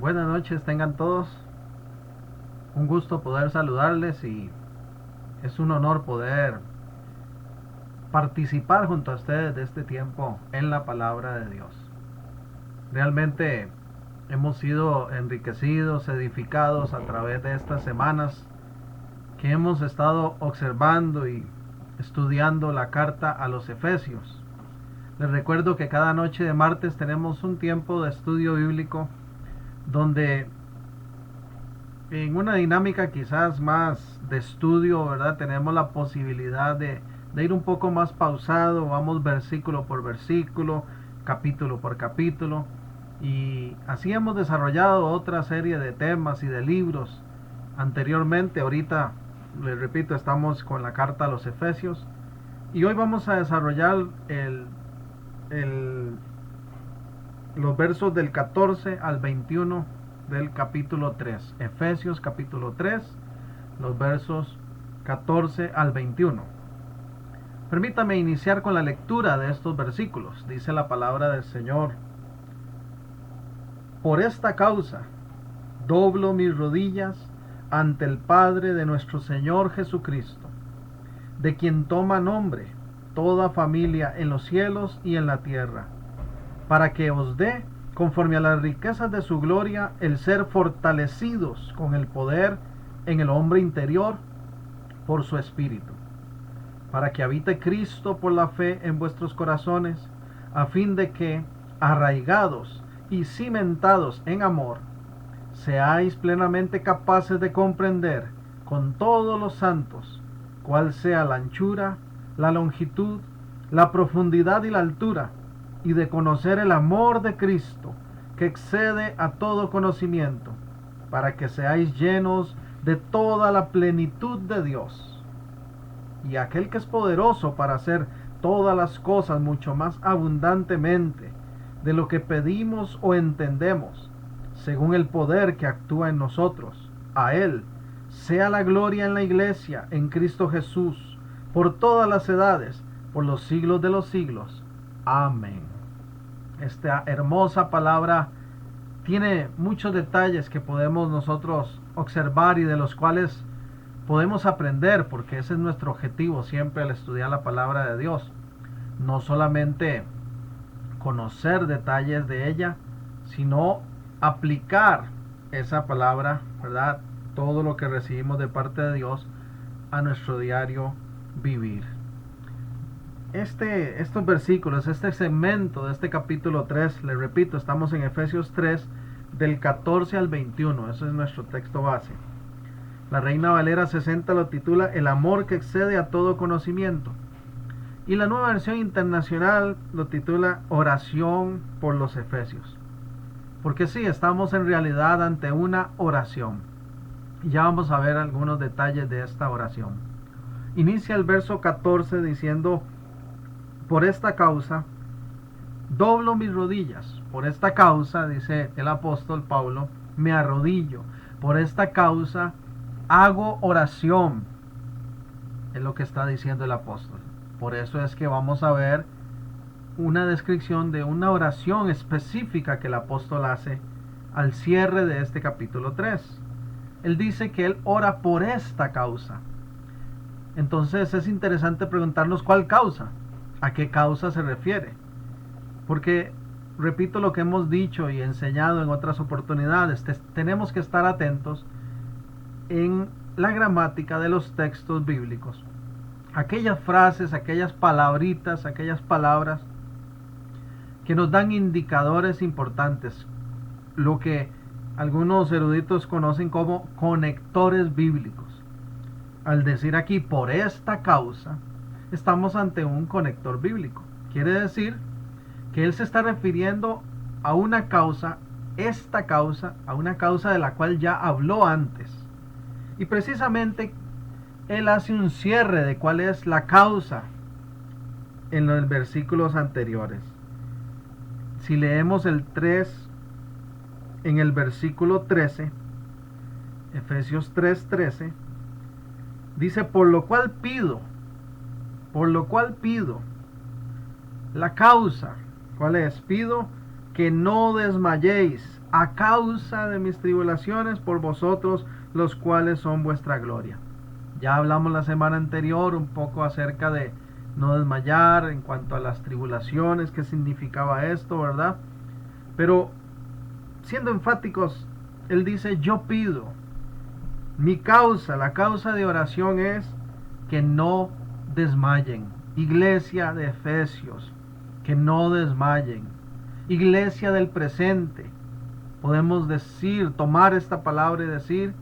Buenas noches tengan todos. Un gusto poder saludarles y es un honor poder participar junto a ustedes de este tiempo en la palabra de Dios. Realmente hemos sido enriquecidos, edificados a través de estas semanas que hemos estado observando y estudiando la carta a los Efesios. Les recuerdo que cada noche de martes tenemos un tiempo de estudio bíblico donde en una dinámica quizás más de estudio, ¿verdad? Tenemos la posibilidad de ir un poco más pausado, vamos versículo por versículo, capítulo por capítulo, y así hemos desarrollado otra serie de temas y de libros anteriormente. Ahorita, les repito, estamos con la carta a los Efesios, y hoy vamos a desarrollar los versos del 14 al 21 del capítulo 3, Efesios capítulo 3, los versos 14 al 21. Permítame iniciar con la lectura de estos versículos. Dice la palabra del Señor: Por esta causa doblo mis rodillas ante el Padre de nuestro Señor Jesucristo, de quien toma nombre toda familia en los cielos y en la tierra, para que os dé, conforme a las riquezas de su gloria, el ser fortalecidos con el poder en el hombre interior por su Espíritu, para que habite Cristo por la fe en vuestros corazones, a fin de que, arraigados y cimentados en amor, seáis plenamente capaces de comprender con todos los santos cuál sea la anchura, la longitud, la profundidad y la altura, y de conocer el amor de Cristo, que excede a todo conocimiento, para que seáis llenos de toda la plenitud de Dios. Y aquel que es poderoso para hacer todas las cosas mucho más abundantemente de lo que pedimos o entendemos, según el poder que actúa en nosotros, a Él sea la gloria en la Iglesia, en Cristo Jesús, por todas las edades, por los siglos de los siglos. Amén. Esta hermosa palabra tiene muchos detalles que podemos nosotros observar y de los cuales podemos aprender, porque ese es nuestro objetivo siempre al estudiar la palabra de Dios. No solamente conocer detalles de ella, sino aplicar esa palabra, ¿verdad? Todo lo que recibimos de parte de Dios a nuestro diario vivir. Estos versículos, este segmento de este capítulo 3, les repito, estamos en Efesios 3, del 14 al 21, ese es nuestro texto base. La Reina Valera 60 lo titula El amor que excede a todo conocimiento, y la Nueva Versión Internacional lo titula Oración por los Efesios. Porque sí, estamos en realidad ante una oración. Ya vamos a ver algunos detalles de esta oración. Inicia el verso 14 diciendo: Por esta causa doblo mis rodillas. Por esta causa, dice el apóstol Pablo, me arrodillo. Por esta causa hago oración. Es lo que está diciendo el apóstol. Por eso es que vamos a ver una descripción de una oración específica que el apóstol hace al cierre de este capítulo 3. Él dice que él ora por esta causa. Entonces es interesante preguntarnos cuál causa, a qué causa se refiere. Porque, repito lo que hemos dicho y enseñado en otras oportunidades, tenemos que estar atentos en la gramática de los textos bíblicos. Aquellas frases, aquellas palabritas, aquellas palabras que nos dan indicadores importantes, lo que algunos eruditos conocen como conectores bíblicos. Al decir aquí por esta causa, estamos ante un conector bíblico. Quiere decir que él se está refiriendo a una causa, esta causa, a una causa de la cual ya habló antes. Y precisamente él hace un cierre de cuál es la causa en los versículos anteriores. Si leemos el 3 en el versículo 13, Efesios 3:13, dice: por lo cual pido, la causa, ¿cuál es? Pido que no desmayéis a causa de mis tribulaciones por vosotros, los cuales son vuestra gloria. Ya hablamos la semana anterior un poco acerca de no desmayar en cuanto a las tribulaciones, qué significaba esto, ¿verdad? Pero siendo enfáticos, él dice, yo pido, mi causa, la causa de oración es que no desmayen. Iglesia de Efesios, que no desmayen. Iglesia del presente, podemos decir, tomar esta palabra y decir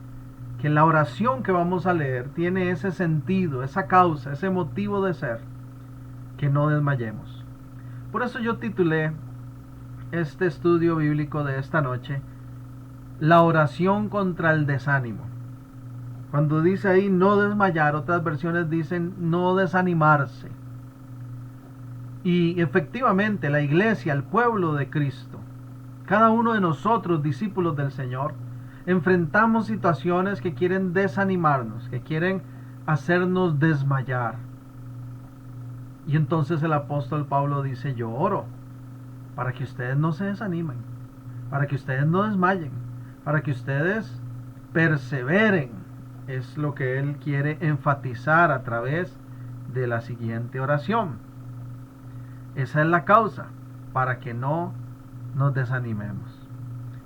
que la oración que vamos a leer tiene ese sentido, esa causa, ese motivo de ser, que no desmayemos. Por eso yo titulé este estudio bíblico de esta noche, la oración contra el desánimo. Cuando dice ahí no desmayar, otras versiones dicen no desanimarse. Y efectivamente la iglesia, el pueblo de Cristo, cada uno de nosotros, discípulos del Señor, enfrentamos situaciones que quieren desanimarnos, que quieren hacernos desmayar. Y entonces el apóstol Pablo dice, yo oro para que ustedes no se desanimen, para que ustedes no desmayen, para que ustedes perseveren. Es lo que él quiere enfatizar a través de la siguiente oración. Esa es la causa, para que no nos desanimemos.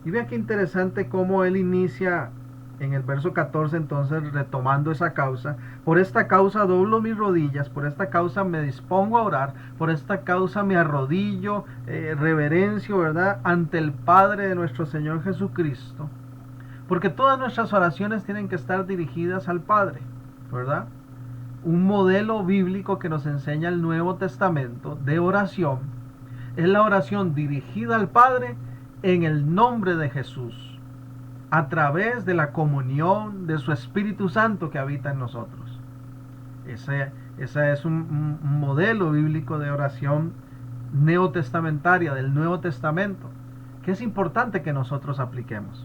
Y vea qué interesante cómo él inicia en el verso 14, entonces retomando esa causa. Por esta causa doblo mis rodillas, por esta causa me dispongo a orar, por esta causa me arrodillo, reverencio, ¿verdad?, ante el Padre de nuestro Señor Jesucristo. Porque todas nuestras oraciones tienen que estar dirigidas al Padre, ¿verdad? Un modelo bíblico que nos enseña el Nuevo Testamento de oración es la oración dirigida al Padre en el nombre de Jesús, a través de la comunión de su Espíritu Santo que habita en nosotros. Ese es un modelo bíblico de oración neotestamentaria del Nuevo Testamento, que es importante que nosotros apliquemos.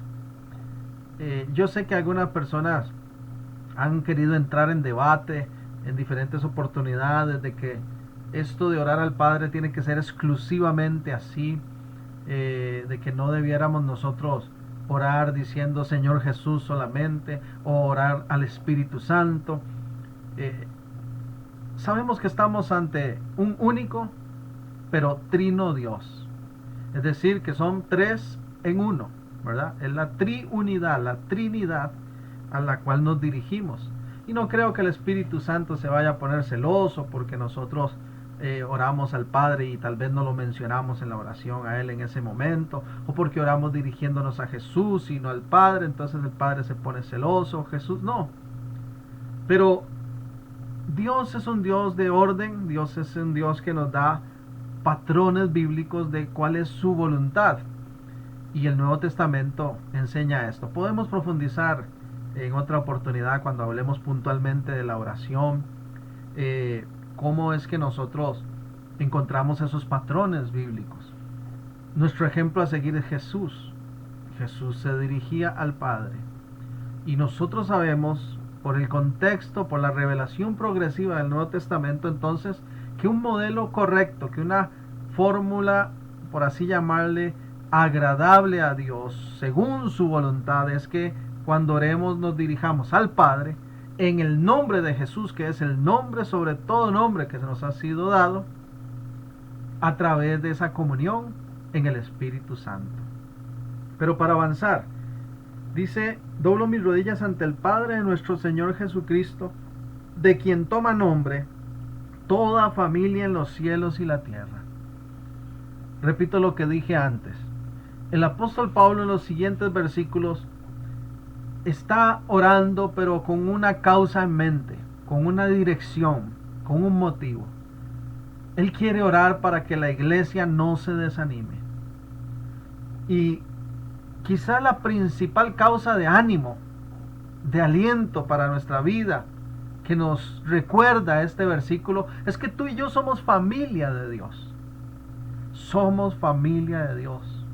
Yo sé que algunas personas han querido entrar en debate en diferentes oportunidades de que esto de orar al Padre tiene que ser exclusivamente así, de que no debiéramos nosotros orar diciendo Señor Jesús solamente, o orar al Espíritu Santo. Sabemos que estamos ante un único pero trino Dios, es decir, que son tres en uno, ¿verdad? Es la triunidad, la trinidad a la cual nos dirigimos. Y no creo que el Espíritu Santo se vaya a poner celoso porque nosotros oramos al Padre y tal vez no lo mencionamos en la oración a Él en ese momento, o porque oramos dirigiéndonos a Jesús y no al Padre, entonces el Padre se pone celoso. Jesús no. Pero Dios es un Dios de orden, Dios es un Dios que nos da patrones bíblicos de cuál es su voluntad. Y el Nuevo Testamento enseña esto. Podemos profundizar en otra oportunidad cuando hablemos puntualmente de la oración, cómo es que nosotros encontramos esos patrones bíblicos. Nuestro ejemplo a seguir es Jesús. Jesús se dirigía al Padre. Y nosotros sabemos, por el contexto, por la revelación progresiva del Nuevo Testamento, entonces, que un modelo correcto, que una fórmula, por así llamarle, agradable a Dios, según su voluntad, es que cuando oremos nos dirijamos al Padre en el nombre de Jesús, que es el nombre sobre todo nombre que se nos ha sido dado, a través de esa comunión en el Espíritu Santo. Pero para avanzar, dice, doblo mis rodillas ante el Padre de nuestro Señor Jesucristo, de quien toma nombre toda familia en los cielos y la tierra. Repito lo que dije antes. El apóstol Pablo en los siguientes versículos está orando, pero con una causa en mente, con una dirección, con un motivo. Él quiere orar para que la iglesia no se desanime. Y quizá la principal causa de ánimo, de aliento para nuestra vida, que nos recuerda este versículo, es que tú y yo somos familia de Dios. Somos familia de Dios.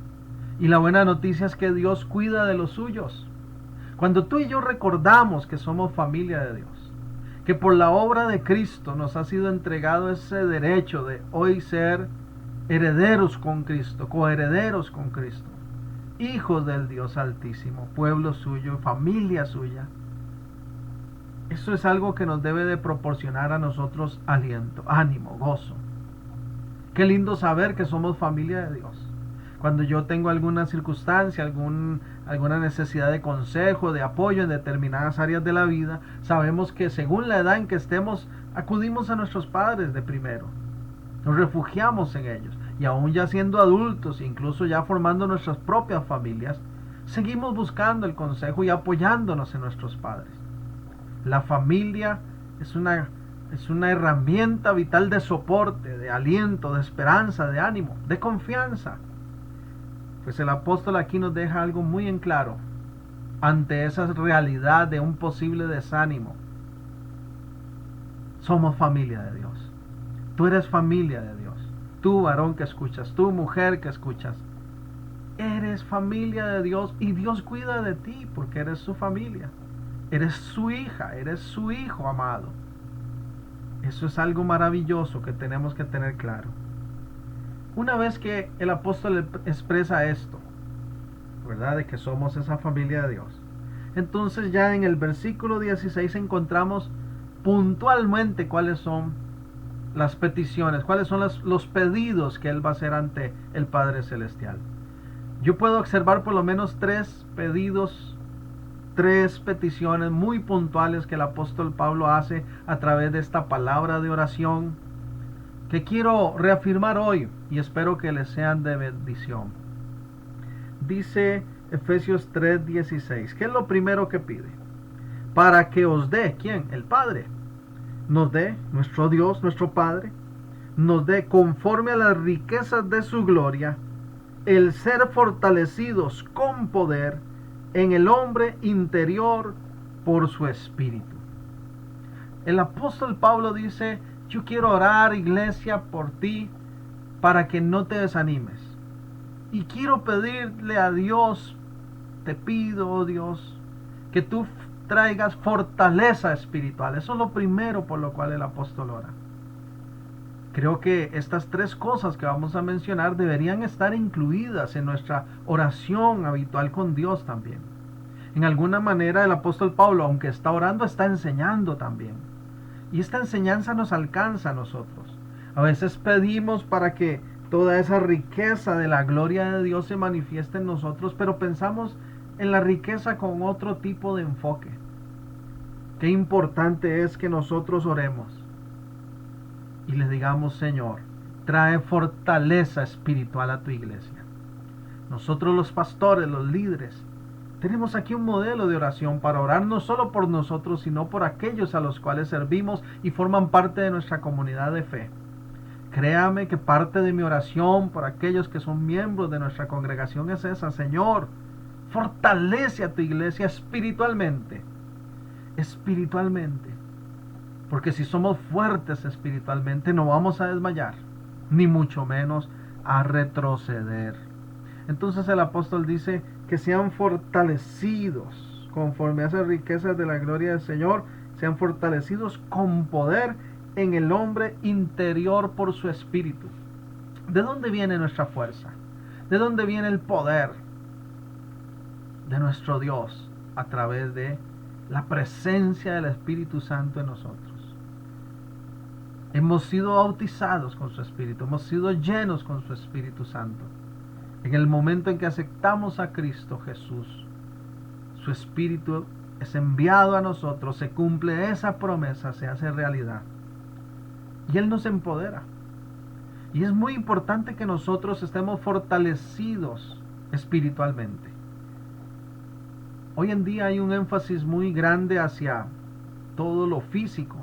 Y la buena noticia es que Dios cuida de los suyos. Cuando tú y yo recordamos que somos familia de Dios, que por la obra de Cristo nos ha sido entregado ese derecho de hoy ser herederos con Cristo, coherederos con Cristo, hijos del Dios Altísimo, pueblo suyo, familia suya. Eso es algo que nos debe de proporcionar a nosotros aliento, ánimo, gozo. Qué lindo saber que somos familia de Dios. Cuando yo tengo alguna circunstancia, alguna necesidad de consejo, de apoyo en determinadas áreas de la vida, sabemos que según la edad en que estemos, acudimos a nuestros padres de primero. Nos refugiamos en ellos. Y aún ya siendo adultos, incluso ya formando nuestras propias familias, seguimos buscando el consejo y apoyándonos en nuestros padres. La familia es una herramienta vital de soporte, de aliento, de esperanza, de ánimo, de confianza. Pues el apóstol aquí nos deja algo muy en claro ante esa realidad de un posible desánimo. Somos familia de Dios. Tú eres familia de Dios. Tú, varón que escuchas, tú, mujer que escuchas, eres familia de Dios y Dios cuida de ti porque eres su familia. Eres su hija, eres su hijo amado. Eso es algo maravilloso que tenemos que tener claro. Una vez que el apóstol expresa esto, ¿verdad? De que somos esa familia de Dios. Entonces ya en el versículo 16 encontramos puntualmente cuáles son las peticiones, cuáles son los pedidos que él va a hacer ante el Padre Celestial. Yo puedo observar por lo menos 3 pedidos, 3 peticiones muy puntuales que el apóstol Pablo hace a través de esta palabra de oración que quiero reafirmar hoy y espero que les sean de bendición. Dice Efesios 3:16, ¿qué es lo primero que pide? Para que os dé, ¿quién? El Padre. Nos dé, nuestro Dios, nuestro Padre, nos dé conforme a las riquezas de su gloria, el ser fortalecidos con poder en el hombre interior por su espíritu. El apóstol Pablo dice, yo quiero orar, iglesia, por ti, para que no te desanimes. Y quiero pedirle a Dios, te pido, oh Dios, que tú traigas fortaleza espiritual. Eso es lo primero por lo cual el apóstol ora. Creo que estas 3 cosas que vamos a mencionar deberían estar incluidas en nuestra oración habitual con Dios también. En alguna manera el apóstol Pablo, aunque está orando, está enseñando también. Y esta enseñanza nos alcanza a nosotros. A veces pedimos para que toda esa riqueza de la gloria de Dios se manifieste en nosotros, pero pensamos en la riqueza con otro tipo de enfoque. Qué importante es que nosotros oremos y le digamos, Señor, trae fortaleza espiritual a tu iglesia. Nosotros los pastores, los líderes, tenemos aquí un modelo de oración para orar no solo por nosotros, sino por aquellos a los cuales servimos y forman parte de nuestra comunidad de fe. Créame que parte de mi oración por aquellos que son miembros de nuestra congregación es esa, Señor, fortalece a tu iglesia espiritualmente. Espiritualmente. Porque si somos fuertes espiritualmente no vamos a desmayar, ni mucho menos a retroceder. Entonces el apóstol dice que sean fortalecidos conforme a esas riquezas de la gloria del Señor, sean fortalecidos con poder en el hombre interior por su espíritu. ¿De dónde viene nuestra fuerza? ¿De dónde viene el poder de nuestro Dios? A través de la presencia del Espíritu Santo en nosotros. Hemos sido bautizados con su Espíritu, hemos sido llenos con su Espíritu Santo. En el momento en que aceptamos a Cristo Jesús, su Espíritu es enviado a nosotros, se cumple esa promesa, se hace realidad. Y Él nos empodera. Y es muy importante que nosotros estemos fortalecidos espiritualmente. Hoy en día hay un énfasis muy grande hacia todo lo físico.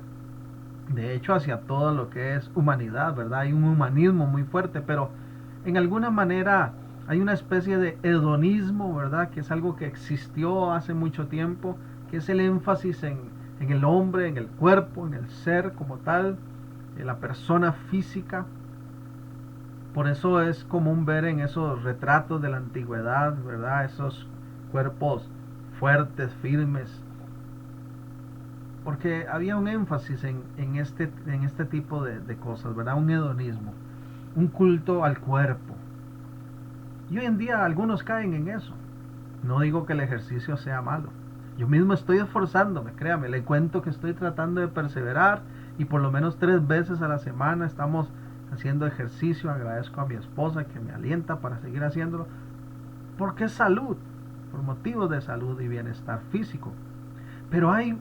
De hecho, hacia todo lo que es humanidad, ¿verdad? Hay un humanismo muy fuerte, pero en alguna manera hay una especie de hedonismo, ¿verdad? Que es algo que existió hace mucho tiempo, que es el énfasis en el hombre, en el cuerpo, en el ser como tal, en la persona física. Por eso es común ver en esos retratos de la antigüedad, ¿verdad? Esos cuerpos fuertes, firmes, porque había un énfasis en este tipo de cosas, ¿verdad? Un hedonismo, un culto al cuerpo. Y hoy en día algunos caen en eso. No digo que el ejercicio sea malo. Yo mismo estoy esforzándome, créame, le cuento que estoy tratando de perseverar y por lo menos 3 veces a la semana estamos haciendo ejercicio. Agradezco a mi esposa que me alienta para seguir haciéndolo, porque es salud, por motivos de salud y bienestar físico. Pero hay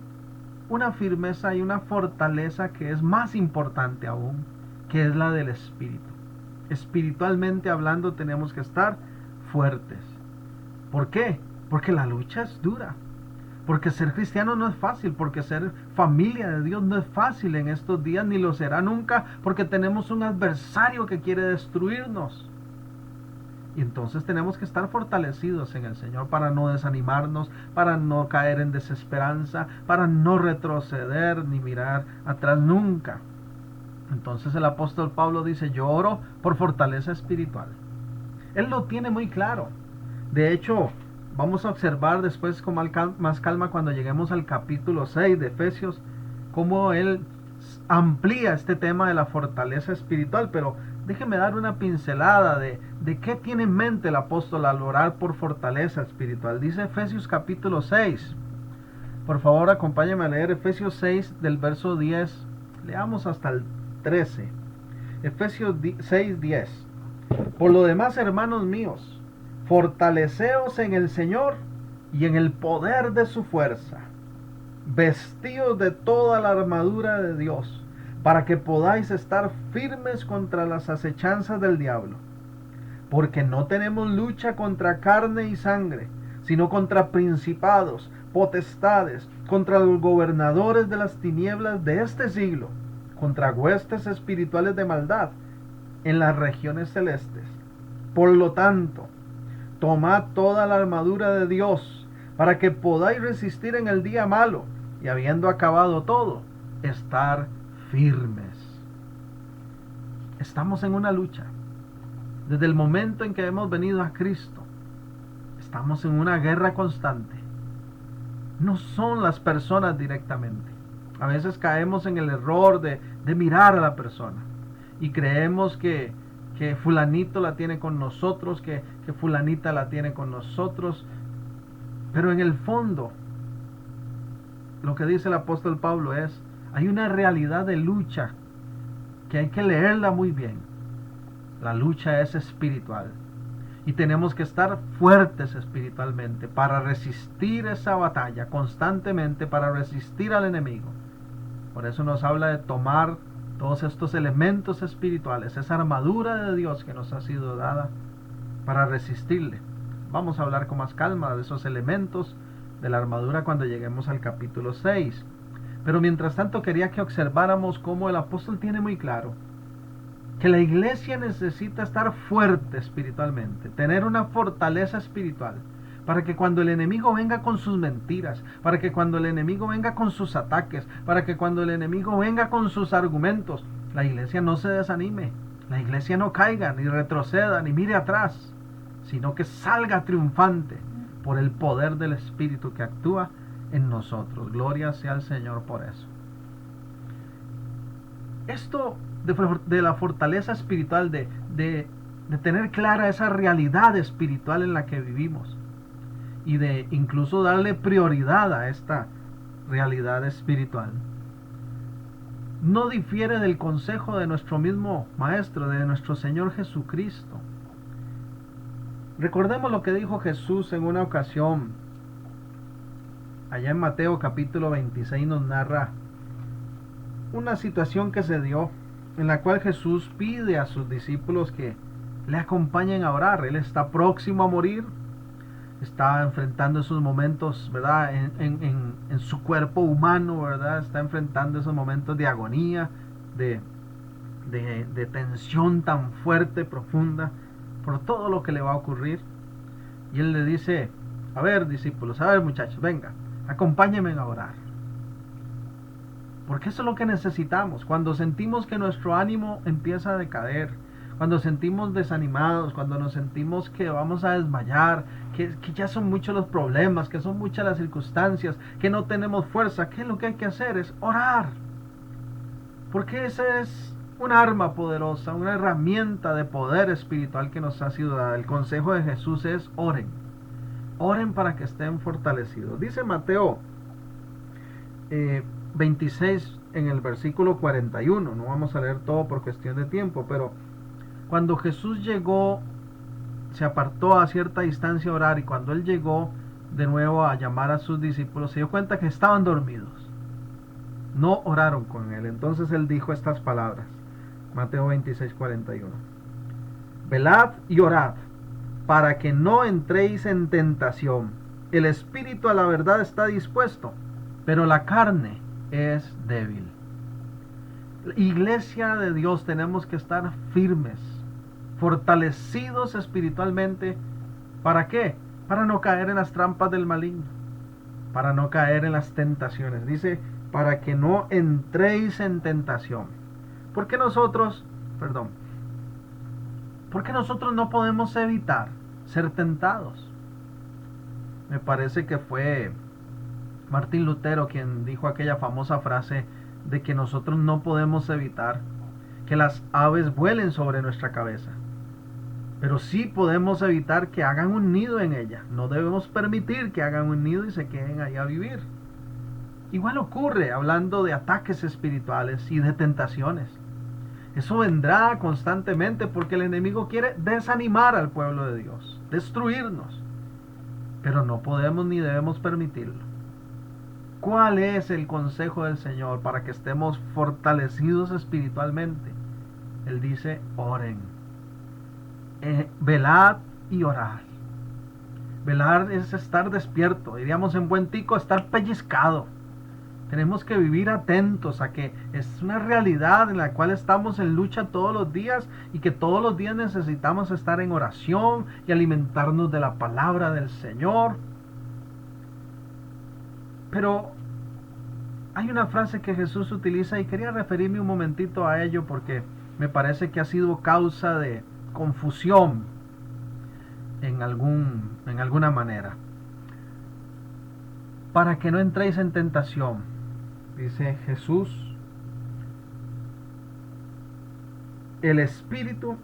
una firmeza y una fortaleza que es más importante aún, que es la del espíritu. Espiritualmente hablando tenemos que estar fuertes. ¿Por qué? Porque la lucha es dura. Porque ser cristiano no es fácil, porque ser familia de Dios no es fácil en estos días, ni lo será nunca, porque tenemos un adversario que quiere destruirnos. Y entonces tenemos que estar fortalecidos en el Señor para no desanimarnos, para no caer en desesperanza, para no retroceder ni mirar atrás nunca. Entonces el apóstol Pablo dice, yo oro por fortaleza espiritual. Él lo tiene muy claro. De hecho, vamos a observar después con más calma cuando lleguemos al capítulo 6 de Efesios, cómo él amplía este tema de la fortaleza espiritual. Pero déjeme dar una pincelada de qué tiene en mente el apóstol al orar por fortaleza espiritual. Dice Efesios capítulo 6. Por favor, acompáñenme a leer Efesios 6 del verso 10. Leamos hasta el 13. Efesios 6, 10. Por lo demás, hermanos míos, fortaleceos en el Señor y en el poder de su fuerza. Vestíos de toda la armadura de Dios, para que podáis estar firmes contra las acechanzas del diablo. Porque no tenemos lucha contra carne y sangre, sino contra principados, potestades, contra los gobernadores de las tinieblas de este siglo, contra huestes espirituales de maldad en las regiones celestes. Por lo tanto, tomad toda la armadura de Dios, para que podáis resistir en el día malo, y habiendo acabado todo, estar firmes. Estamos en una lucha. Desde el momento en que hemos venido a Cristo, estamos en una guerra constante. No son las personas directamente. A veces caemos en el error de mirar a la persona y creemos que fulanito la tiene con nosotros, que fulanita la tiene con nosotros. Pero en el fondo, lo que dice el apóstol Pablo es, hay una realidad de lucha que hay que leerla muy bien. La lucha es espiritual y tenemos que estar fuertes espiritualmente para resistir esa batalla constantemente, para resistir al enemigo. Por eso nos habla de tomar todos estos elementos espirituales, esa armadura de Dios que nos ha sido dada para resistirle. Vamos a hablar con más calma de esos elementos de la armadura cuando lleguemos al capítulo 6. Pero mientras tanto quería que observáramos cómo el apóstol tiene muy claro que la iglesia necesita estar fuerte espiritualmente, tener una fortaleza espiritual, para que cuando el enemigo venga con sus mentiras, para que cuando el enemigo venga con sus ataques, para que cuando el enemigo venga con sus argumentos, la iglesia no se desanime, la iglesia no caiga, ni retroceda, ni mire atrás, sino que salga triunfante por el poder del Espíritu que actúa en nosotros. Gloria sea al Señor por eso. Esto de la fortaleza espiritual, de tener clara esa realidad espiritual en la que vivimos y de incluso darle prioridad a esta realidad espiritual, no difiere del consejo de nuestro mismo Maestro, de nuestro Señor Jesucristo. Recordemos lo que dijo Jesús en una ocasión. Allá en Mateo capítulo 26 nos narra una situación que se dio en la cual Jesús pide a sus discípulos que le acompañen a orar. Él está próximo a morir, está enfrentando esos momentos, ¿verdad? En su cuerpo humano, ¿verdad? Está enfrentando esos momentos de agonía, de tensión tan fuerte, profunda, por todo lo que le va a ocurrir. Y él le dice, a ver discípulos, a ver muchachos, venga, acompáñenme a orar. Porque eso es lo que necesitamos. Cuando sentimos que nuestro ánimo empieza a decaer, cuando sentimos desanimados, cuando nos sentimos que vamos a desmayar, que ya son muchos los problemas, que son muchas las circunstancias, que no tenemos fuerza, ¿qué es lo que hay que hacer? Es orar. Porque esa es una arma poderosa, una herramienta de poder espiritual que nos ha sido dada. El consejo de Jesús es oren. Oren para que estén fortalecidos. Dice Mateo 26 en el versículo 41. No vamos a leer todo por cuestión de tiempo, pero cuando Jesús llegó, se apartó a cierta distancia a orar, y cuando él llegó de nuevo a llamar a sus discípulos, se dio cuenta que estaban dormidos. No oraron con él. Entonces él dijo estas palabras. Mateo 26, 41. Velad y orad, para que no entréis en tentación. El espíritu a la verdad está dispuesto, pero la carne es débil. Iglesia de Dios, tenemos que estar firmes, fortalecidos espiritualmente. ¿Para qué? Para no caer en las trampas del maligno, para no caer en las tentaciones. Dice, para que no entréis en tentación. ¿Por qué nosotros no podemos evitar ser tentados? Me parece que fue Martín Lutero quien dijo aquella famosa frase de que nosotros no podemos evitar que las aves vuelen sobre nuestra cabeza, pero sí podemos evitar que hagan un nido en ella. No debemos permitir que hagan un nido y se queden ahí a vivir. Igual ocurre hablando de ataques espirituales y de tentaciones. Eso vendrá constantemente porque el enemigo quiere desanimar al pueblo de Dios, destruirnos. Pero no podemos ni debemos permitirlo. ¿Cuál es el consejo del Señor para que estemos fortalecidos espiritualmente? Él dice, oren. Velad y orad. Velar es estar despierto, diríamos en buen tico, estar pellizcado. Tenemos que vivir atentos a que es una realidad en la cual estamos en lucha todos los días, y que todos los días necesitamos estar en oración y alimentarnos de la palabra del Señor. Pero hay una frase que Jesús utiliza y quería referirme un momentito a ello porque me parece que ha sido causa de confusión en alguna manera. Para que no entréis en tentación, dice Jesús, el espíritu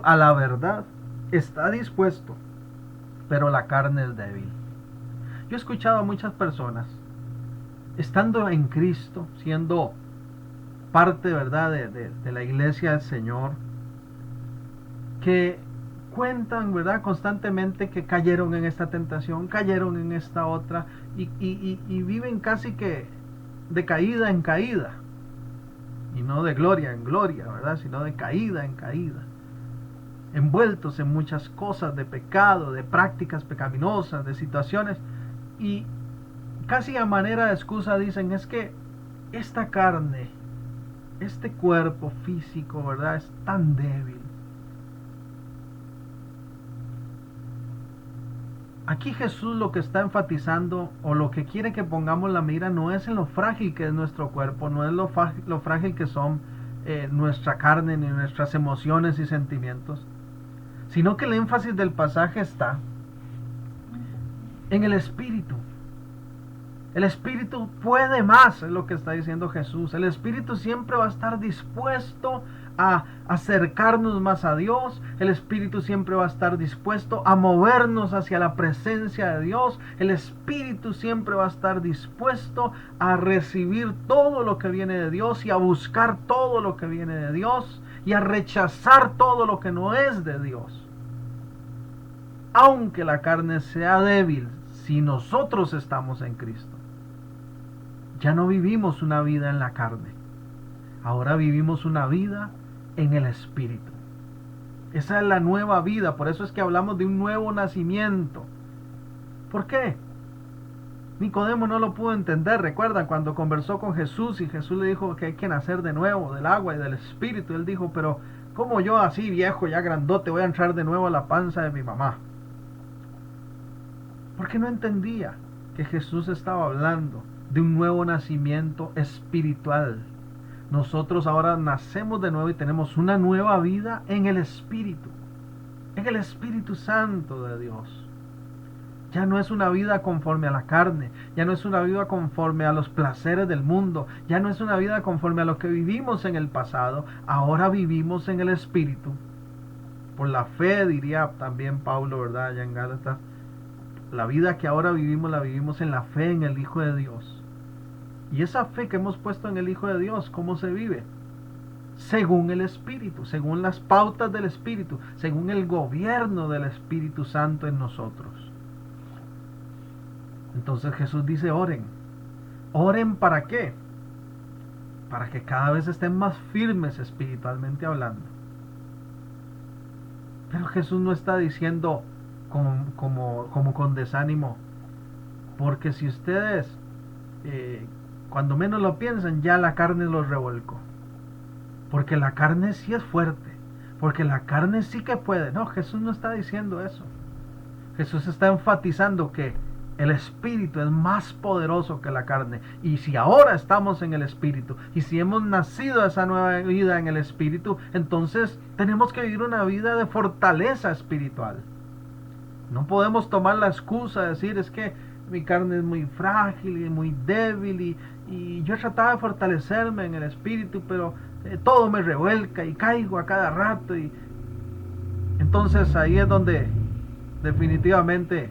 a la verdad está dispuesto, pero la carne es débil. Yo he escuchado a muchas personas, estando en Cristo, siendo parte, ¿verdad?, de la iglesia del Señor, que cuentan, ¿verdad?, constantemente que cayeron en esta tentación, cayeron en esta otra, y viven casi que de caída en caída, y no de gloria en gloria, ¿verdad?, sino de caída en caída, envueltos en muchas cosas de pecado, de prácticas pecaminosas, de situaciones, y casi a manera de excusa dicen, es que esta carne, este cuerpo físico, ¿verdad?, es tan débil. Aquí Jesús lo que está enfatizando, o lo que quiere que pongamos la mira, no es en lo frágil que es nuestro cuerpo, no es lo frágil que son nuestra carne, ni nuestras emociones y sentimientos, sino que el énfasis del pasaje está en el espíritu. El espíritu puede más, es lo que está diciendo Jesús. El espíritu siempre va a estar dispuesto a acercarnos más a Dios. El espíritu siempre va a estar dispuesto a movernos hacia la presencia de Dios. El espíritu siempre va a estar dispuesto a recibir todo lo que viene de Dios y a buscar todo lo que viene de Dios y a rechazar todo lo que no es de Dios. Aunque la carne sea débil, si nosotros estamos en Cristo, ya no vivimos una vida en la carne. Ahora vivimos una vida en el Espíritu. Esa es la nueva vida. Por eso es que hablamos de un nuevo nacimiento. ¿Por qué? Nicodemo no lo pudo entender. Recuerdan cuando conversó con Jesús y Jesús le dijo que hay que nacer de nuevo del agua y del Espíritu. Él dijo, pero ¿cómo yo así viejo, ya grandote, voy a entrar de nuevo a la panza de mi mamá? Porque no entendía que Jesús estaba hablando de un nuevo nacimiento espiritual. Nosotros ahora nacemos de nuevo y tenemos una nueva vida en el Espíritu Santo de Dios. Ya no es una vida conforme a la carne, ya no es una vida conforme a los placeres del mundo, ya no es una vida conforme a lo que vivimos en el pasado, ahora vivimos en el Espíritu. Por la fe, diría también Pablo, ¿verdad? Allá en Gálatas, la vida que ahora vivimos la vivimos en la fe en el Hijo de Dios. Y esa fe que hemos puesto en el Hijo de Dios, ¿cómo se vive? Según el Espíritu, según las pautas del Espíritu, según el gobierno del Espíritu Santo en nosotros. Entonces Jesús dice, oren. ¿Oren para qué? Para que cada vez estén más firmes espiritualmente hablando. Pero Jesús no está diciendo como con desánimo, porque si ustedes cuando menos lo piensan, ya la carne los revolcó. Porque la carne sí es fuerte, porque la carne sí que puede. No, Jesús no está diciendo eso. Jesús está enfatizando que el Espíritu es más poderoso que la carne. Y si ahora estamos en el Espíritu, y si hemos nacido a esa nueva vida en el Espíritu, entonces tenemos que vivir una vida de fortaleza espiritual. No podemos tomar la excusa de decir, es que mi carne es muy frágil y muy débil, y yo trataba de fortalecerme en el Espíritu, pero todo me revuelca y caigo a cada rato. Y entonces ahí es donde definitivamente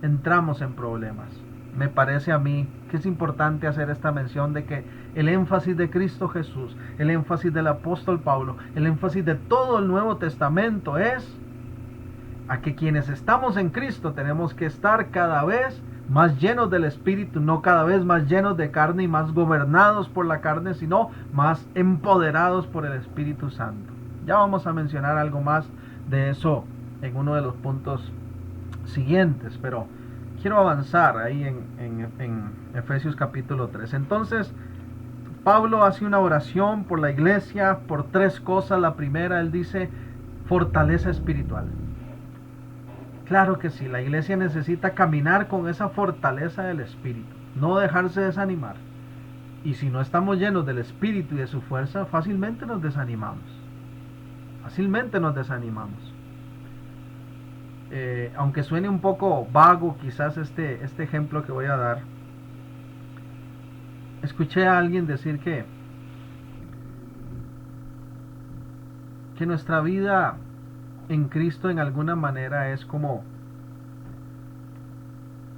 entramos en problemas. Me parece a mí que es importante hacer esta mención de que el énfasis de Cristo Jesús, el énfasis del apóstol Pablo, el énfasis de todo el Nuevo Testamento es a que quienes estamos en Cristo tenemos que estar cada vez más llenos del Espíritu, no cada vez más llenos de carne y más gobernados por la carne, sino más empoderados por el Espíritu Santo. Ya vamos a mencionar algo más de eso en uno de los puntos siguientes, pero quiero avanzar ahí en Efesios capítulo 3. Entonces, Pablo hace una oración por la iglesia, por tres cosas. La primera, él dice, fortaleza espiritual. Claro que sí, la iglesia necesita caminar con esa fortaleza del Espíritu, no dejarse desanimar. Y si no estamos llenos del Espíritu y de su fuerza, fácilmente nos desanimamos. Fácilmente nos desanimamos. Aunque suene un poco vago quizás este ejemplo que voy a dar, escuché a alguien decir que nuestra vida en Cristo en alguna manera es como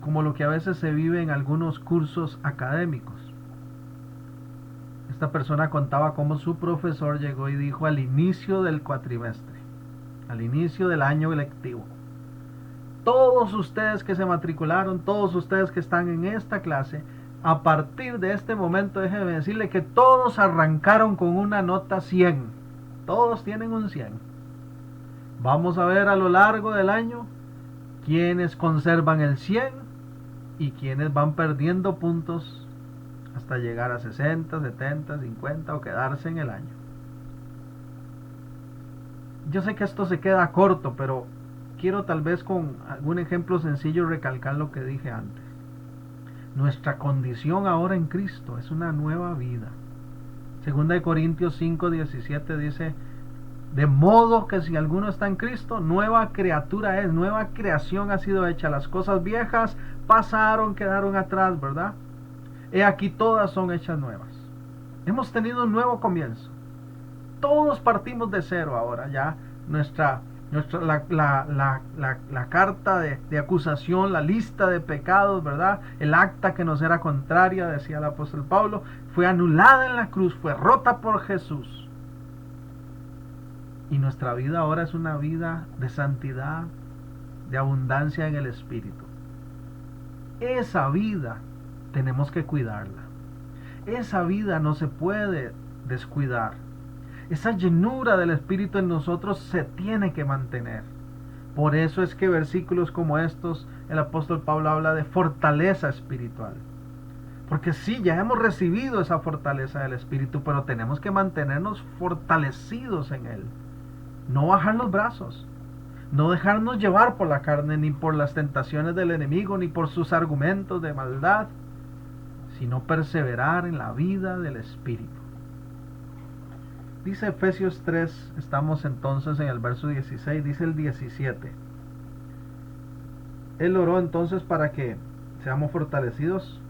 lo que a veces se vive en algunos cursos académicos. Esta persona contaba cómo su profesor llegó y dijo al inicio del cuatrimestre, al inicio del año lectivo: todos ustedes que se matricularon, todos ustedes que están en esta clase, a partir de este momento déjenme decirle que todos arrancaron con una nota 100. Todos tienen un 100. Vamos a ver a lo largo del año quiénes conservan el 100 y quiénes van perdiendo puntos hasta llegar a 60, 70, 50 o quedarse en el año. Yo sé que esto se queda corto, pero quiero tal vez con algún ejemplo sencillo recalcar lo que dije antes. Nuestra condición ahora en Cristo es una nueva vida. Segunda de Corintios 5:17 dice: de modo que si alguno está en Cristo, nueva criatura es, nueva creación ha sido hecha. Las cosas viejas pasaron, quedaron atrás, ¿verdad? He aquí todas son hechas nuevas. Hemos tenido un nuevo comienzo. Todos partimos de cero ahora. Ya la carta de acusación, la lista de pecados, ¿verdad? El acta que nos era contraria, decía el apóstol Pablo, fue anulada en la cruz, fue rota por Jesús. Y nuestra vida ahora es una vida de santidad, de abundancia en el Espíritu. Esa vida tenemos que cuidarla. Esa vida no se puede descuidar. Esa llenura del Espíritu en nosotros se tiene que mantener. Por eso es que versículos como estos, el apóstol Pablo habla de fortaleza espiritual. Porque sí, ya hemos recibido esa fortaleza del Espíritu, pero tenemos que mantenernos fortalecidos en él. No bajar los brazos, no dejarnos llevar por la carne, ni por las tentaciones del enemigo, ni por sus argumentos de maldad, sino perseverar en la vida del Espíritu. Dice Efesios 3, estamos entonces en el verso 16, dice el 17: Él oró entonces para que seamos fortalecidos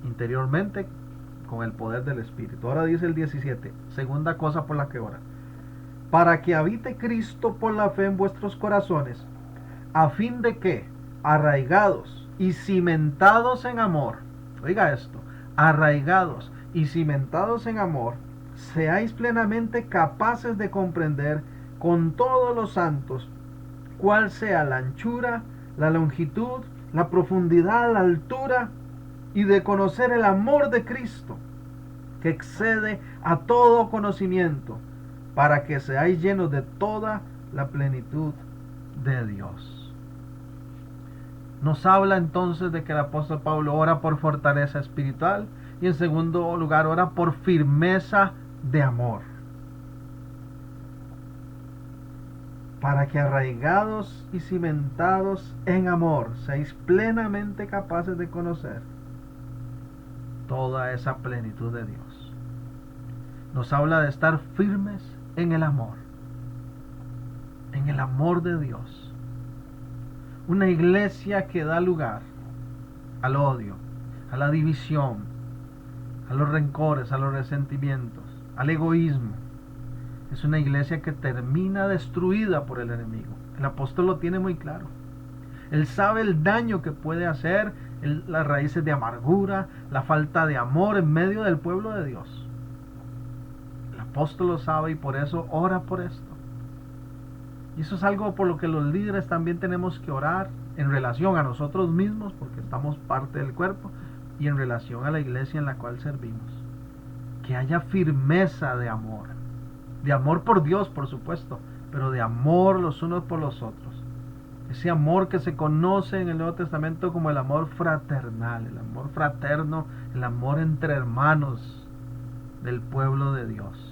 interiormente con el poder del Espíritu. Ahora dice el 17, segunda cosa por la que ora: para que habite Cristo por la fe en vuestros corazones, a fin de que, arraigados y cimentados en amor, oiga esto, arraigados y cimentados en amor, seáis plenamente capaces de comprender con todos los santos cuál sea la anchura, la longitud, la profundidad, la altura, y de conocer el amor de Cristo, que excede a todo conocimiento, para que seáis llenos de toda la plenitud de Dios. Nos habla entonces de que el apóstol Pablo ora por fortaleza espiritual, y en segundo lugar ora por firmeza de amor, para que arraigados y cimentados en amor seáis plenamente capaces de conocer toda esa plenitud de Dios. Nos habla de estar firmes en el amor de Dios. Una iglesia que da lugar al odio, a la división, a los rencores, a los resentimientos, al egoísmo, es una iglesia que termina destruida por el enemigo. El apóstol lo tiene muy claro. Él sabe el daño que puede hacer las raíces de amargura, la falta de amor en medio del pueblo de Dios. El apóstol lo sabe y por eso ora por esto. Y eso es algo por lo que los líderes también tenemos que orar en relación a nosotros mismos, porque estamos parte del cuerpo, y en relación a la iglesia en la cual servimos. Que haya firmeza de amor por Dios, por supuesto, pero de amor los unos por los otros. Ese amor que se conoce en el Nuevo Testamento como el amor fraternal, el amor fraterno, el amor entre hermanos del pueblo de Dios.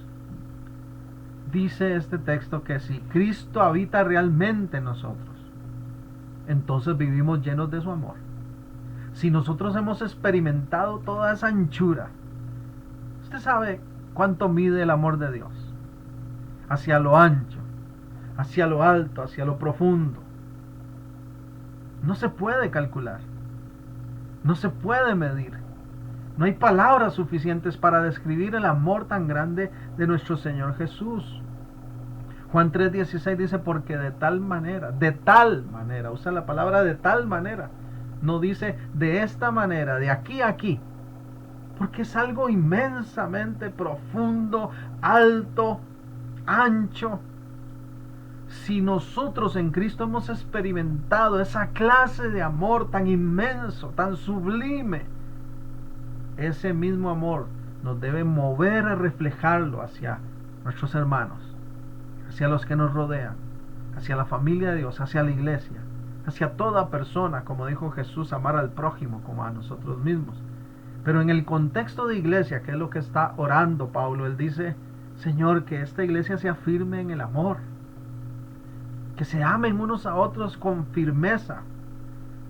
Dice este texto que si Cristo habita realmente en nosotros, entonces vivimos llenos de su amor. Si nosotros hemos experimentado toda esa anchura, usted sabe cuánto mide el amor de Dios, hacia lo ancho, hacia lo alto, hacia lo profundo. No se puede calcular, no se puede medir. No hay palabras suficientes para describir el amor tan grande de nuestro Señor Jesús. Juan 3:16 dice: porque de tal manera, usa la palabra de tal manera, no dice de esta manera, de aquí a aquí, porque es algo inmensamente profundo, alto, ancho. Si nosotros en Cristo hemos experimentado esa clase de amor tan inmenso, tan sublime, ese mismo amor nos debe mover a reflejarlo hacia nuestros hermanos, hacia los que nos rodean, hacia la familia de Dios, hacia la iglesia, hacia toda persona, como dijo Jesús, amar al prójimo como a nosotros mismos. Pero en el contexto de iglesia, que es lo que está orando Pablo, él dice: Señor, que esta iglesia sea firme en el amor, que se amen unos a otros con firmeza.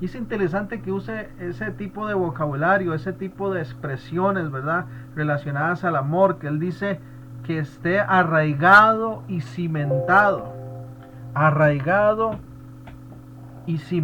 Y es interesante que use ese tipo de vocabulario, ese tipo de expresiones, ¿verdad?, relacionadas al amor, que él dice que esté arraigado y cimentado. Arraigado y cimentado.